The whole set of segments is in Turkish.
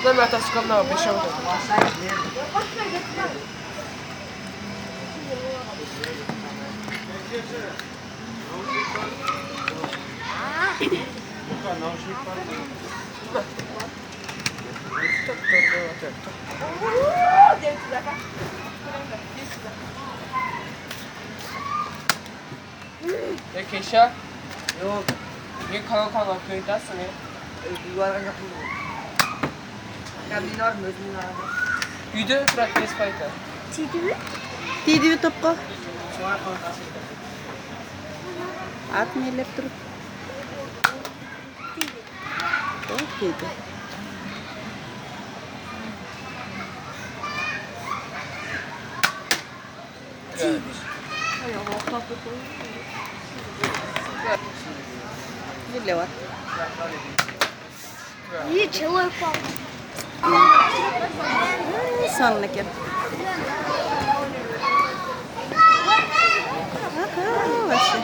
Dame atas kamera peşe bak. Ya Keisha, Yok. niye kanal aktivitasın ya? Yuvarlak yapıldı. Kami normal sebenarnya. Video praktis payta. Tidur toko. Suara konotasi. At nilep terus. Oke itu. Ini lewat. Ini cewek pak. Sonraki. Вообще.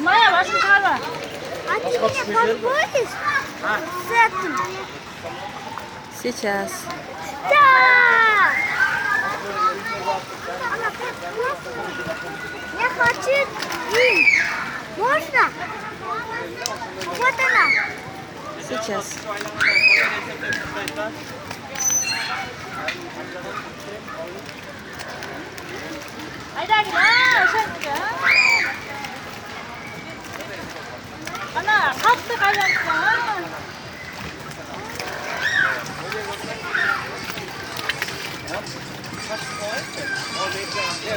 Maya başını kalma. Anne подборись. С этим. Сейчас. Да. Я хочу им. Можно? Вот она. Сейчас. Haydi gel. Ana kalktı kayarsın.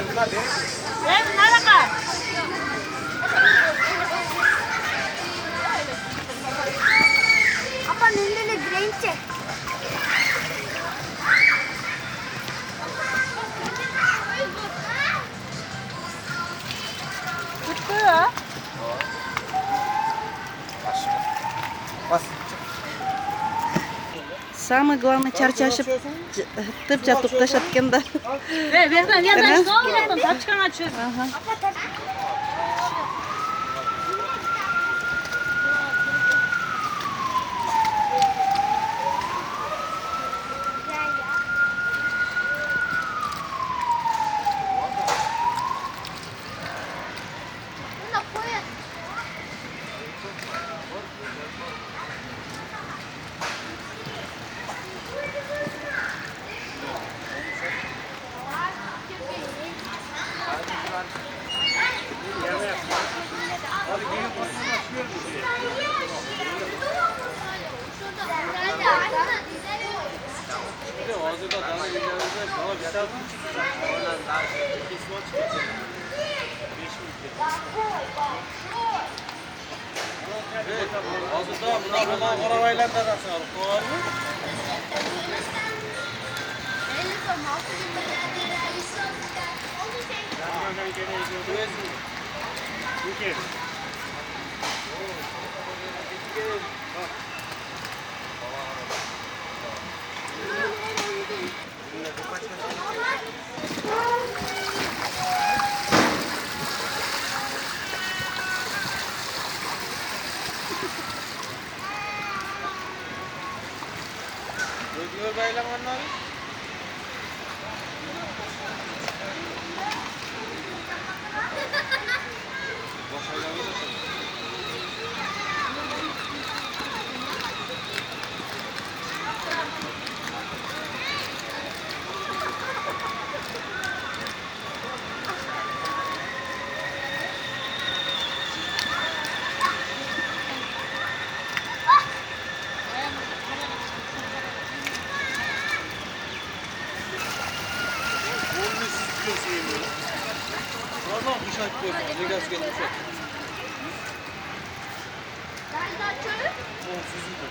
Nerede? Apa nendele grençe? Bitti ya. Самое главное чарчашып тып жатып атканда. Verden yandan soğuk taçkan açıyor. Ага. diyorsun yemeği? Valla dışarı koysan. Ne gaz geldi dışarı. O sizin de.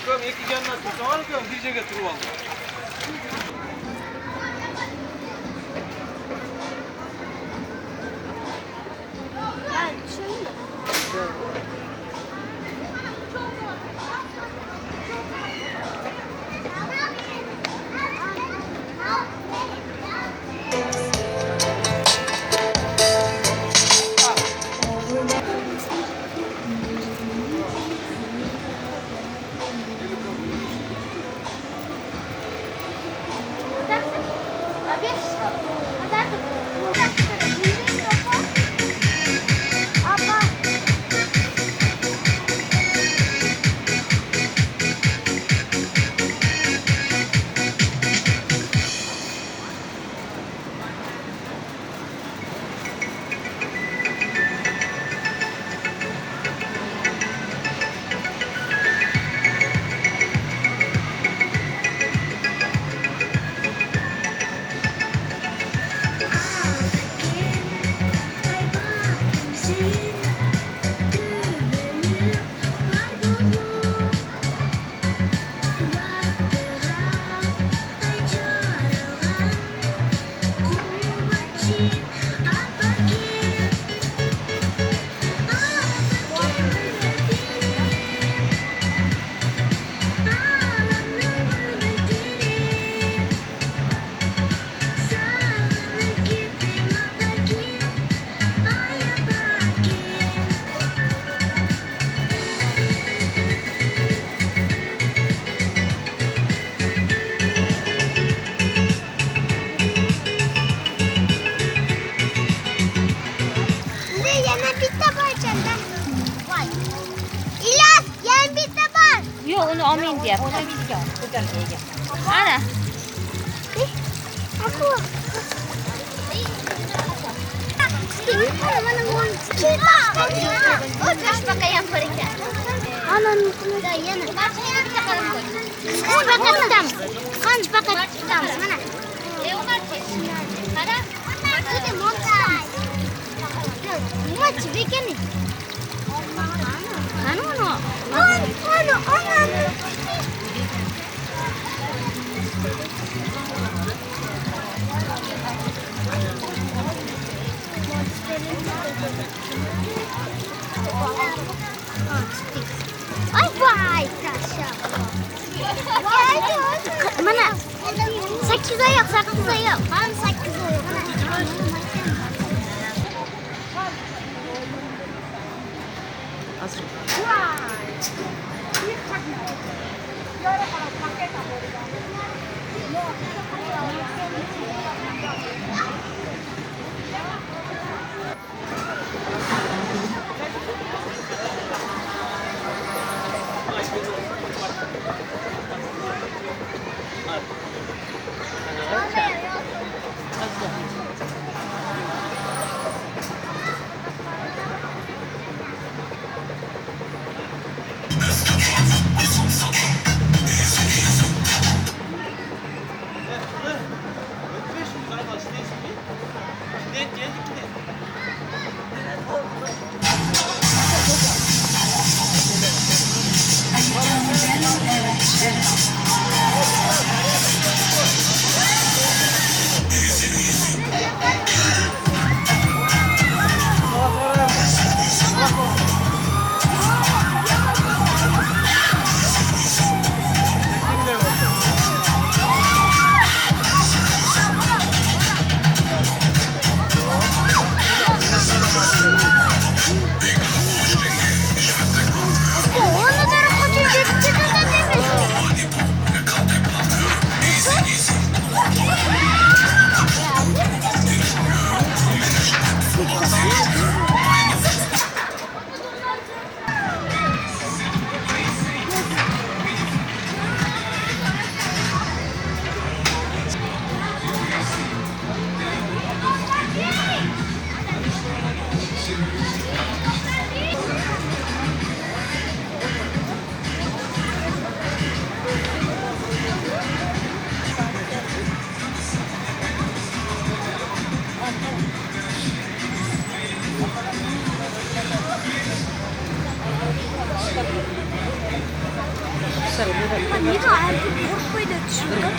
Bakalım iki gelmez. Sonra bakalım diyecek getiriyor vallahi. Yok onu amin diye. Ana. Aku. Kita. Oh, terus pakai yang berikan. Anan. Kan pakai hitam. Kan pakai hitam. Mana? Ada. Itu montai. Muat bikin nih. Anu. Ay vay taşa. Mana? 8 ayak. Kan 8 ayak.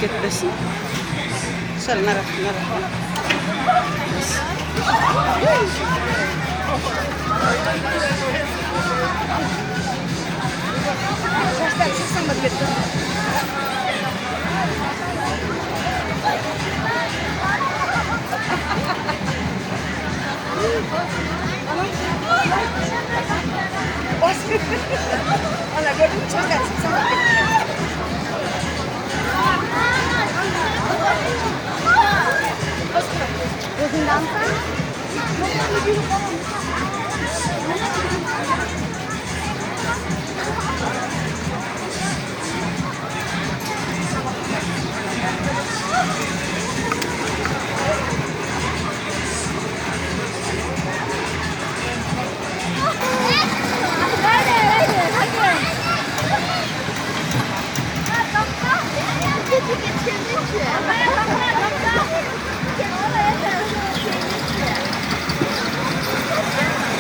ketmesin. Şöyle merak. Ana gördün mü çocuklar? Sen Hadi.